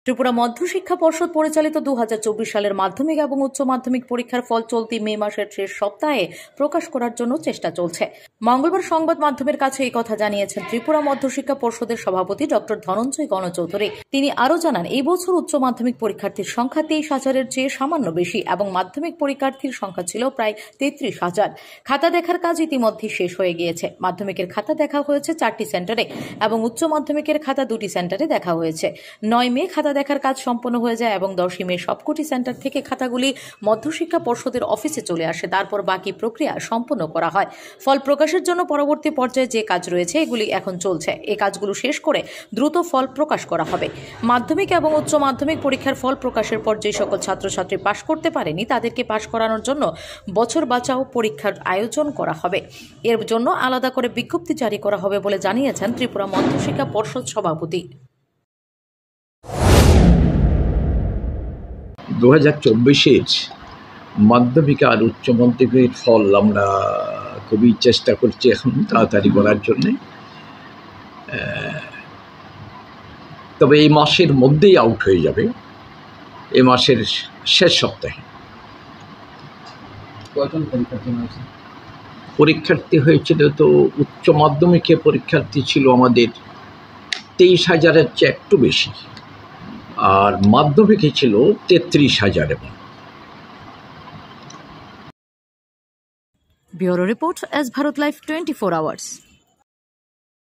ত্রিপুরা মধ্যশিক্ষা পর্ষদ পরিচালিত 2024 সালের মাধ্যমিক এবং উচ্চ মাধ্যমিক পরীক্ষার ফল চলতি মে মাসের শেষ সপ্তাহে প্রকাশ করার জন্য চেষ্টা চলছে। মঙ্গলবার সংবাদ মাধ্যমের কাছে এই কথা জানিয়েছেন ত্রিপুরা মধ্যশিক্ষা পর্ষদের সভাপতি ডক্টর ধনঞ্জয় গণচৌধুরী। তিনি আরও জানান, এই বছর উচ্চ মাধ্যমিক পরীক্ষার্থীর সংখ্যা 23,000-এর চেয়ে সামান্য বেশি এবং মাধ্যমিক পরীক্ষার্থীর সংখ্যা ছিল প্রায় 33,000। খাতা দেখার কাজ ইতিমধ্যে শেষ হয়ে গিয়েছে। মাধ্যমিকের খাতা দেখা হয়েছে 4টি সেন্টারে এবং উচ্চ মাধ্যমিকের খাতা 2টি সেন্টারে দেখা হয়েছে। 9 মে খাতা দেখার কাজ সম্পন্ন হয়ে যায় এবং 10 মে সবকটি সেন্টার থেকে খাতাগুলি মধ্যশিক্ষা পর্ষদের অফিসে চলে আসে। তারপর বাকি প্রক্রিয়া সম্পন্ন করা হয়। ফল প্রকাশের জন্য পরবর্তী পর্যায়ে যে কাজ রয়েছে এগুলি এখন চলছে। এই কাজগুলো শেষ করে দ্রুত ফল প্রকাশ করা হবে। মাধ্যমিক এবং উচ্চ মাধ্যমিক পরীক্ষার ফল প্রকাশের পর যে সকল ছাত্রছাত্রী পাশ করতে পারেনি তাদেরকে পাশ করানোর জন্য বছর বাঁচাও পরীক্ষার আয়োজন করা হবে। এর জন্য আলাদা করে বিজ্ঞপ্তি জারি করা হবে বলে জানিয়েছেন ত্রিপুরা মধ্যশিক্ষা পর্ষদ সভাপতি। 2024-এর মাধ্যমিক আর উচ্চ মাধ্যমিকের ফল আমরা খুবই চেষ্টা করছি এখন তাড়াতাড়ি করার জন্যে। তবে এই মাসের মধ্যেই আউট হয়ে যাবে, এই মাসের শেষ সপ্তাহে। কয়জন পরীক্ষার্থী হয়েছে? পরীক্ষার্থী হয়েছিল তো উচ্চ মাধ্যমিকে পরীক্ষার্থী ছিল আমাদের 23,000-এর চেয়ে একটু বেশি, আর মাধ্যমিকে ছিল 33,000। Bureau report, S Bharat live 24 hours.